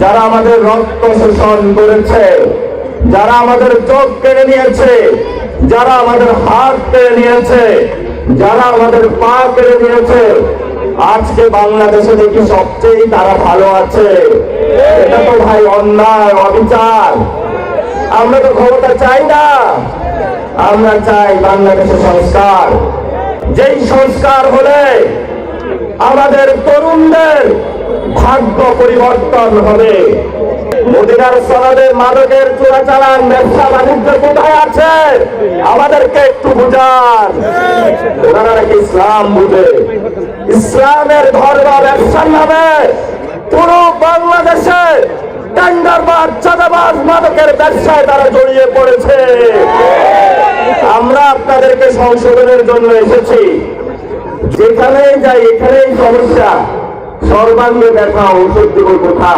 যারা আমাদের রক্ত শোষণ করেছে, যারা আমাদের চোখ কেড়ে নিয়েছে, যারা আমাদের হাত কেড়ে নিয়েছে, যারা আমাদের পা কেড়ে নিয়েছে, আজকে বাংলাদেশে দেখি সবচেয়ে তারা ভালো আছে। এটা তো ভাই অন্যায়, অবিচার। আমরা তো ক্ষমতা চাই না, আমরা চাই বাংলাদেশের সংস্কার। যেই সংস্কার হলে আমাদের তরুণদের ভাগ্য পরিবর্তন হবে। মদিনার সনদে মাদকের চোরাচালান ব্যবসা বাণিজ্য কোথায় আছে আমাদেরকে একটু বুঝান। ওনারা নাকি ইসলাম বুঝে, ইসলামের ধর্ম ব্যবসার নামে পুরো বাংলাদেশে টেন্ডারবাজ চাঁদাবাজ মাদকের ব্যবসায় তারা জড়িয়ে পড়েছে। আমরা আপনাদেরকে সংশোধনের জন্য এসেছি। যেখানেই যাই এখানেই সমস্যা, সর্বাঙ্গে ব্যথা, ঔষধ দিব কোথা।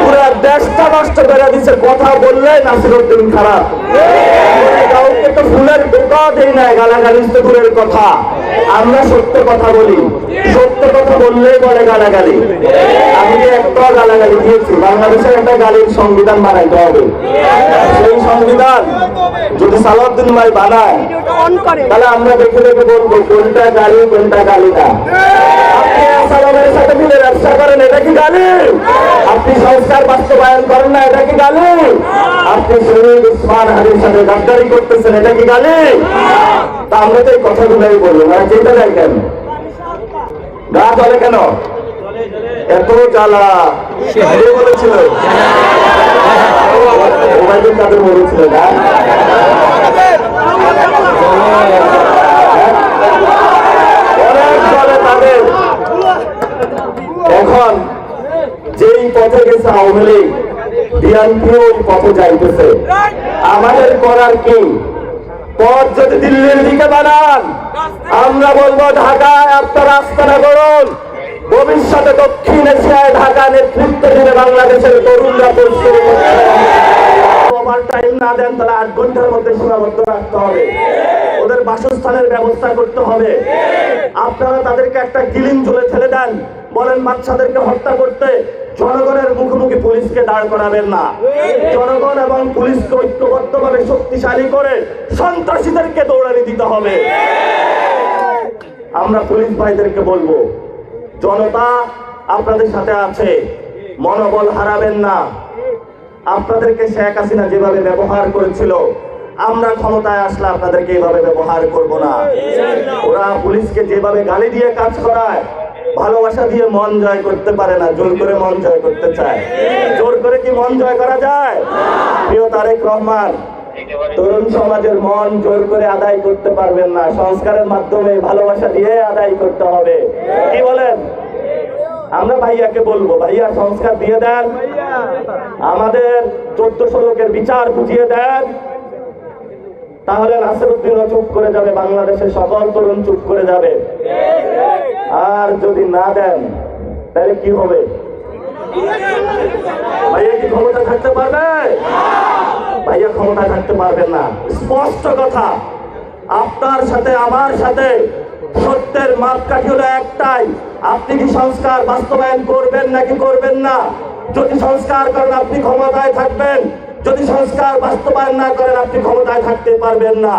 পুরা দেশটা নষ্ট করে দিচ্ছে। কথা বললে নাসিরউদ্দিন খারাপ, কাউকে তো ফুলের টোকা দেই না, গালাগালি তো দূরের কথা। আমরা সত্য কথা বলি, সত্য কথা বললেই বলে গালাগালি। আমি একটা গালাগালি দিয়েছি, বাংলাদেশের একটা গালির সংবিধান বানাইতে হবে। সেই সংবিধান যদি সালাউদ্দিন ভাই বানায় তাহলে আমরা দেখে দেখে বলবো কোনটা গালি কোনটা গালি না। আপনি সালামের সাথে মিলে ব্যবসা করেন, এটা কি গালি? আপনি সংস্কার বাস্তবায়ন করেন না, এটা কি গালি? আপনি শহীদ উসমান হাদির সাথে গাদ্দারি করতেছেন, এটা কি গালি? তা আমরা তো এই কথাগুলোই বলবো না। যেটা যায় কেন গা চলে কেন? এত জ্বালা বলেছিল তাদের বলেছিল না। অনেক চলে তাদের। এখন যেই পথে গেছে আওয়ামী লীগ, বিএনপি ওই পথে যাইতেছে। আমাদের করার কি? পথ যদি দিল্লির দিকে বানান, আমরা বলবো ঢাকায় আপনারা আস্তানা করুন। ভবিষ্যতে দক্ষিণ এশিয়ায় ঢাকা নেতৃত্ব দিলে বাংলাদেশের তরুণরা পরিশ্রম করছে। ওভার টাইম না দেন তাহলে 8 ঘন্টার মধ্যে সীমাবদ্ধ রাখতে হবে। ওদের বাসস্থানের ব্যবস্থা করতে হবে। আপনারা তাদেরকে একটা কিলিং ঝুলে ঠেলে দেন, বলেন বাচ্চাদেরকে হত্যা করতে। জনগণের মুখোমুখি পুলিশকে দাঁড় করাবেন না। জনগণ এবং পুলিশকে ঐক্যবদ্ধভাবে শক্তিশালী করে সন্ত্রাসীদেরকে দৌড়ানি দিতে হবে। আমরা পুলিশ ভাইদেরকে বলবো, জনতা আপনাদের সাথে আছে, মনোবল হারাবেন না। আপনাদেরকে শেখ হাসিনা যেভাবে ব্যবহার করেছিল, আমরা ক্ষমতায় আসলে আপনাদেরকে এইভাবে ব্যবহার করব না। ওরা পুলিশকে যেভাবে গালি দিয়ে কাজ করায়, ভালোবাসা দিয়ে মন জয় করতে পারে না, জোর করে মন জয় করতে চায়। জোর করে কি মন জয় করা যায়? প্রিয় তারেক রহমান, তরুণ সমাজের মন জোর করে আদায় করতে পারবেন না, সংস্কারের মাধ্যমে ভালোবাসা দিয়ে আদায় করতে হবে। কি বলেন? আমরা ভাইয়াকে বলবো, ভাইয়া সংস্কার দিয়ে দেন, আমাদের 1400 লোকের বিচার বুঝিয়ে দেন, তাহলে নাসিরউদ্দিনও চুপ করে যাবে, বাংলাদেশের সকল তরুণ চুপ করে যাবে। আর যদি না দেন তাহলে কি হবে? ভাইয়া কি ক্ষমতা থাকতে পারবে? ভাইয়া ক্ষমতা থাকতে পারবেন না। স্পষ্ট কথা, আপনার সাথে আমার সাথে সত্যের মাপকাঠি হলো একটাই। আপনি কি সংস্কার বাস্তবায়ন করবেন নাকি করবেন না? যদি সংস্কার করেন আপনি ক্ষমতায় থাকবেন, যদি সংস্কার বাস্তবায়ন না করেন আপনি ক্ষমতায় থাকতে পারবেন না।